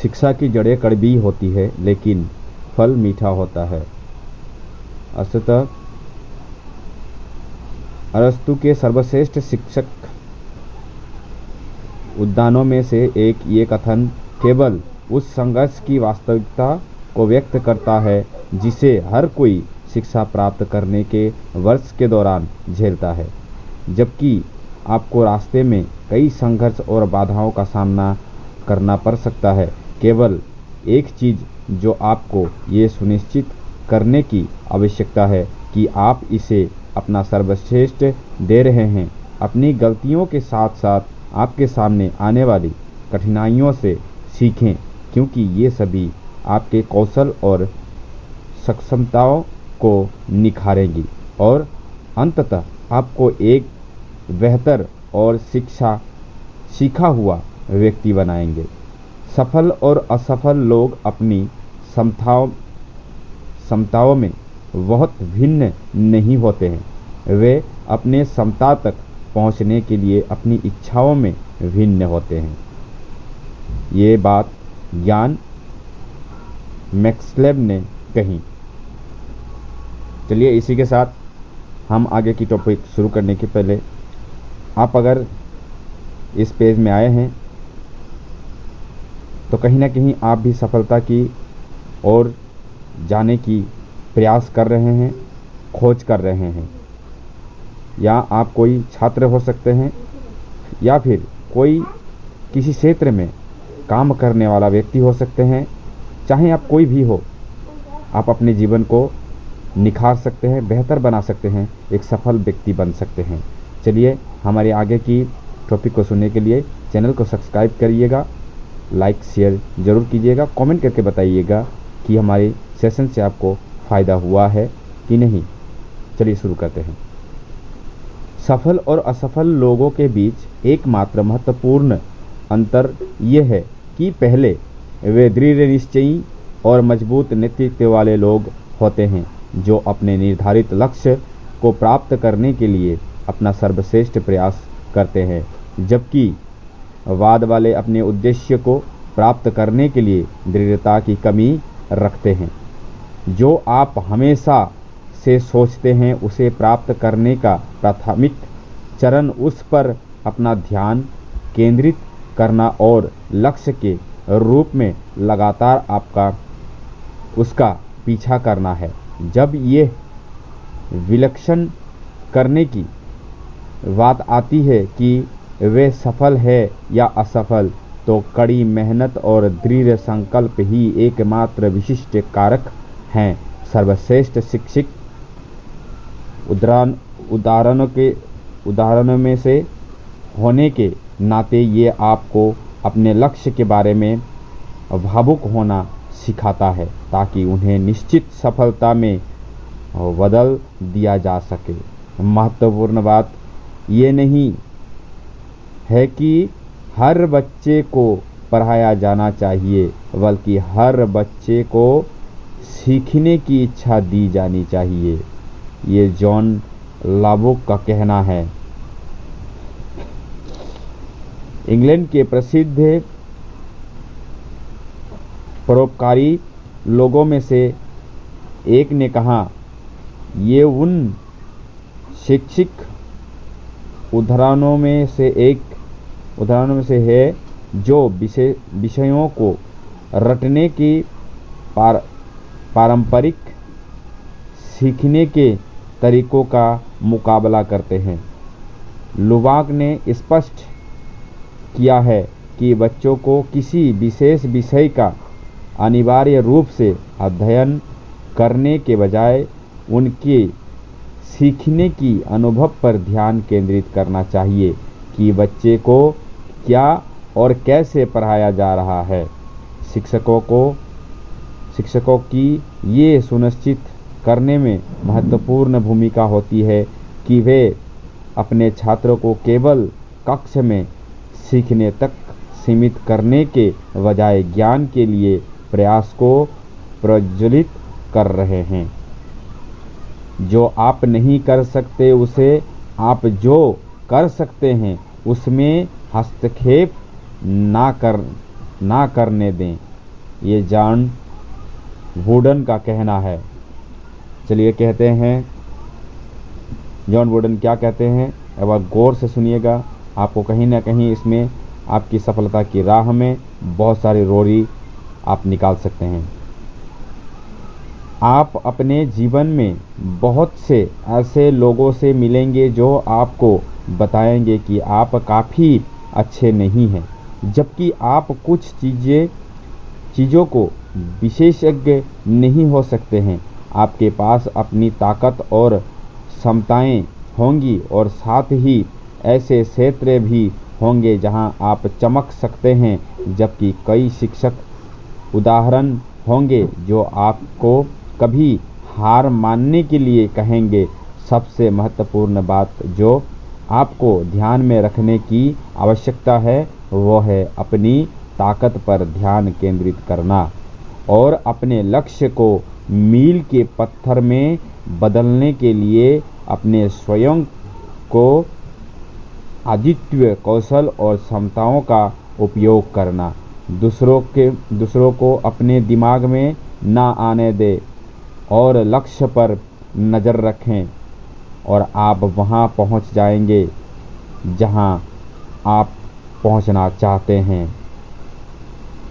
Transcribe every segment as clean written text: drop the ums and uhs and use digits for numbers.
शिक्षा की जड़ें कड़वी होती है लेकिन फल मीठा होता है। अस्तः अरस्तु के सर्वश्रेष्ठ शिक्षक उद्यानों में से एक ये कथन केवल उस संघर्ष की वास्तविकता को व्यक्त करता है जिसे हर कोई शिक्षा प्राप्त करने के वर्ष के दौरान झेलता है। जबकि आपको रास्ते में कई संघर्ष और बाधाओं का सामना करना पड़ सकता है, केवल एक चीज़ जो आपको ये सुनिश्चित करने की आवश्यकता है कि आप इसे अपना सर्वश्रेष्ठ दे रहे हैं। अपनी गलतियों के साथ साथ आपके सामने आने वाली कठिनाइयों से सीखें, क्योंकि ये सभी आपके कौशल और सक्षमताओं को निखारेंगी और अंततः आपको एक बेहतर और सीखा हुआ व्यक्ति बनाएंगे। सफल और असफल लोग अपनी क्षमताओं में बहुत भिन्न नहीं होते हैं, वे अपने क्षमता तक पहुंचने के लिए अपनी इच्छाओं में भिन्न होते हैं। ये बात जॉन मैक्सवेल ने कही। चलिए इसी के साथ हम आगे की टॉपिक शुरू करने के पहले आप अगर इस पेज में आए हैं तो कहीं ना कहीं आप भी सफलता की ओर जाने की प्रयास कर रहे हैं, खोज कर रहे हैं। या आप कोई छात्र हो सकते हैं या फिर कोई किसी क्षेत्र में काम करने वाला व्यक्ति हो सकते हैं। चाहे आप कोई भी हो, आप अपने जीवन को निखार सकते हैं, बेहतर बना सकते हैं, एक सफल व्यक्ति बन सकते हैं। चलिए हमारे आगे की टॉपिक को सुनने के लिए चैनल को सब्सक्राइब करिएगा, लाइक शेयर ज़रूर कीजिएगा, कमेंट करके बताइएगा कि हमारे सेशन से आपको फ़ायदा हुआ है कि नहीं। चलिए शुरू करते हैं। सफल और असफल लोगों के बीच एकमात्र महत्वपूर्ण अंतर यह है कि पहले वे दृढ़ निश्चयी और मजबूत नेतृत्व वाले लोग होते हैं जो अपने निर्धारित लक्ष्य को प्राप्त करने के लिए अपना सर्वश्रेष्ठ प्रयास करते हैं, जबकि बाद वाले अपने उद्देश्य को प्राप्त करने के लिए दृढ़ता की कमी रखते हैं। जो आप हमेशा से सोचते हैं उसे प्राप्त करने का प्राथमिक चरण उस पर अपना ध्यान केंद्रित करना और लक्ष्य के रूप में लगातार उसका पीछा करना है। जब ये विलक्षण करने की बात आती है कि वे सफल है या असफल, तो कड़ी मेहनत और दृढ़ संकल्प ही एकमात्र विशिष्ट कारक हैं। सर्वश्रेष्ठ शिक्षक उदाहरणों में से होने के नाते ये आपको अपने लक्ष्य के बारे में भावुक होना सिखाता है ताकि उन्हें निश्चित सफलता में बदल दिया जा सके। महत्वपूर्ण बात ये नहीं है कि हर बच्चे को पढ़ाया जाना चाहिए, बल्कि हर बच्चे को सीखने की इच्छा दी जानी चाहिए। ये जॉन लाबुक का कहना है। इंग्लैंड के प्रसिद्ध परोपकारी लोगों में से एक ने कहा, ये उन शैक्षिक उदाहरणों में से है जो विषयों को रटने की पारंपरिक सीखने के तरीकों का मुकाबला करते हैं। लुबाक ने स्पष्ट किया है कि बच्चों को किसी विशेष विषय का अनिवार्य रूप से अध्ययन करने के बजाय उनके सीखने की अनुभव पर ध्यान केंद्रित करना चाहिए कि बच्चे को क्या और कैसे पढ़ाया जा रहा है। शिक्षकों की ये सुनिश्चित करने में महत्वपूर्ण भूमिका होती है कि वे अपने छात्रों को केवल कक्षा में सीखने तक सीमित करने के बजाय ज्ञान के लिए प्रयास को प्रज्वलित कर रहे हैं। जो आप नहीं कर सकते उसे आप जो कर सकते हैं उसमें हस्तक्षेप ना करने दें। ये जॉन वुडन का कहना है। चलिए कहते हैं जॉन वुडन क्या कहते हैं, अब आप गौर से सुनिएगा। आपको कहीं ना कहीं इसमें आपकी सफलता की राह में बहुत सारी रोड़ी आप निकाल सकते हैं। आप अपने जीवन में बहुत से ऐसे लोगों से मिलेंगे जो आपको बताएंगे कि आप काफ़ी अच्छे नहीं हैं, जबकि आप कुछ चीज़ों को विशेषज्ञ नहीं हो सकते हैं। आपके पास अपनी ताकत और क्षमताएं होंगी और साथ ही ऐसे क्षेत्र भी होंगे जहां आप चमक सकते हैं, जबकि कई शिक्षक उदाहरण होंगे जो आपको कभी हार मानने के लिए कहेंगे। सबसे महत्वपूर्ण बात जो आपको ध्यान में रखने की आवश्यकता है वो है अपनी ताकत पर ध्यान केंद्रित करना और अपने लक्ष्य को मील के पत्थर में बदलने के लिए अपने स्वयं को अद्वितीय कौशल और क्षमताओं का उपयोग करना। दूसरों को अपने दिमाग में ना आने दें और लक्ष्य पर नज़र रखें और आप वहां पहुंच जाएंगे जहां आप पहुंचना चाहते हैं।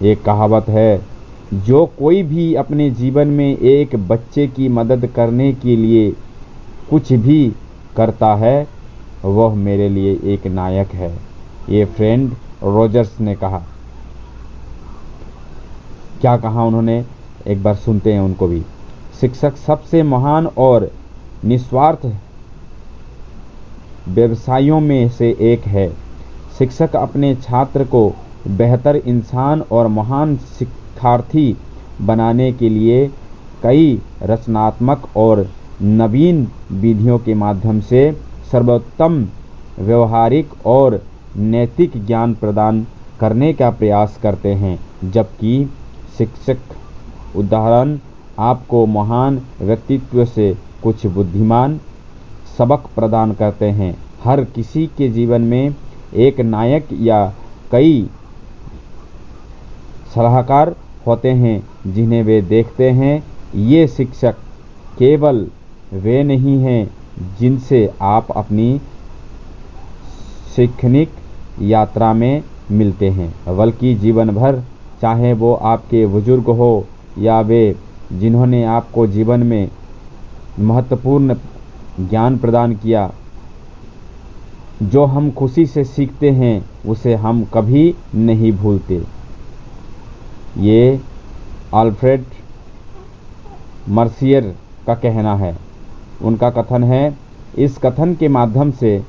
एक कहावत है, जो कोई भी अपने जीवन में एक बच्चे की मदद करने के लिए कुछ भी करता है वह मेरे लिए एक नायक है, ये फ्रेंड रॉजर्स ने कहा। क्या कहा उन्होंने, एक बार सुनते हैं उनको भी। शिक्षक सबसे महान और निस्वार्थ व्यवसायों में से एक है। शिक्षक अपने छात्र को बेहतर इंसान और महान शिक्षार्थी बनाने के लिए कई रचनात्मक और नवीन विधियों के माध्यम से सर्वोत्तम व्यवहारिक और नैतिक ज्ञान प्रदान करने का प्रयास करते हैं, जबकि शिक्षक उदाहरण आपको महान व्यक्तित्व से कुछ बुद्धिमान सबक प्रदान करते हैं। हर किसी के जीवन में एक नायक या कई सलाहकार होते हैं जिन्हें वे देखते हैं। ये शिक्षक केवल वे नहीं हैं जिनसे आप अपनी शैक्षणिक यात्रा में मिलते हैं, बल्कि जीवन भर, चाहे वो आपके बुजुर्ग हो या वे जिन्होंने आपको जीवन में महत्वपूर्ण ज्ञान प्रदान किया। जो हम खुशी से सीखते हैं उसे हम कभी नहीं भूलते। ये अल्फ्रेड मर्सियर का कहना है। उनका कथन है, इस कथन के माध्यम से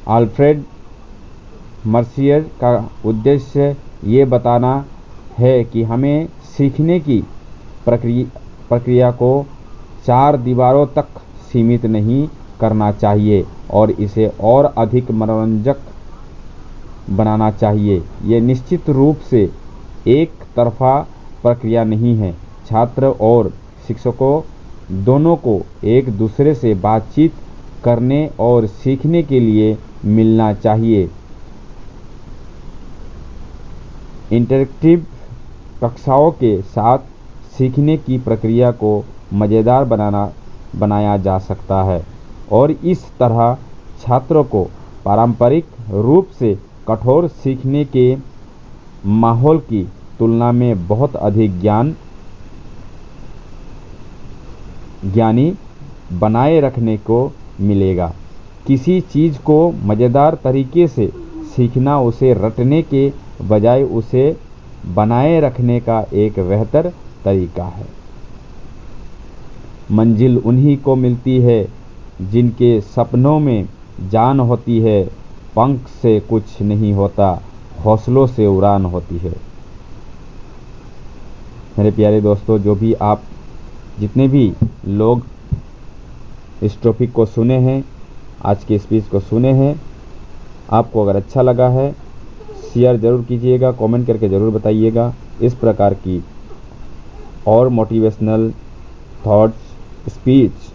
अल्फ्रेड मर्सियर का उद्देश्य ये बताना है कि हमें सीखने की प्रक्रिया को 4 दीवारों तक सीमित नहीं करना चाहिए और इसे और अधिक मनोरंजक बनाना चाहिए। ये निश्चित रूप से एक तरफा प्रक्रिया नहीं है। छात्र और शिक्षकों दोनों को एक दूसरे से बातचीत करने और सीखने के लिए मिलना चाहिए। इंटरैक्टिव कक्षाओं के साथ सीखने की प्रक्रिया को मज़ेदार बनाया जा सकता है और इस तरह छात्रों को पारंपरिक रूप से कठोर सीखने के माहौल की तुलना में बहुत अधिक ज्ञानी बनाए रखने को मिलेगा। किसी चीज़ को मज़ेदार तरीके से सीखना उसे रटने के बजाय उसे बनाए रखने का एक बेहतर तरीका है। मंजिल उन्हीं को मिलती है जिनके सपनों में जान होती है। पंख से कुछ नहीं होता, हौसलों से उड़ान होती है। मेरे प्यारे दोस्तों, जितने भी लोग इस टॉपिक को सुने हैं, आज की स्पीच को सुने हैं, आपको अगर अच्छा लगा है शेयर ज़रूर कीजिएगा, कमेंट करके ज़रूर बताइएगा। इस प्रकार की और मोटिवेशनल थॉट्स, स्पीच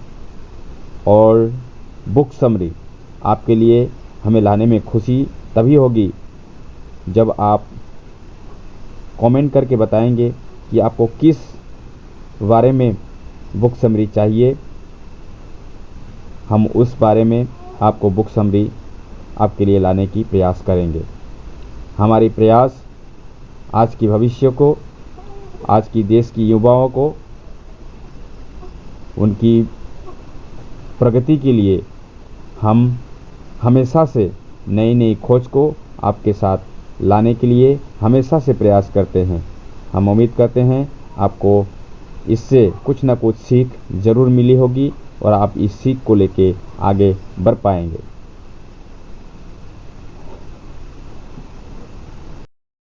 और बुक समरी आपके लिए हमें लाने में खुशी तभी होगी जब आप कमेंट करके बताएंगे कि आपको किस बारे में बुक समरी चाहिए। हम उस बारे में आपको बुक समरी आपके लिए लाने की प्रयास करेंगे। हमारी प्रयास आज की भविष्य को, आज की देश की युवाओं को, उनकी प्रगति के लिए हम हमेशा से नई नई खोज को आपके साथ लाने के लिए हमेशा से प्रयास करते हैं। हम उम्मीद करते हैं आपको इससे कुछ ना कुछ सीख ज़रूर मिली होगी और आप इस सीख को लेके आगे बढ़ पाएंगे।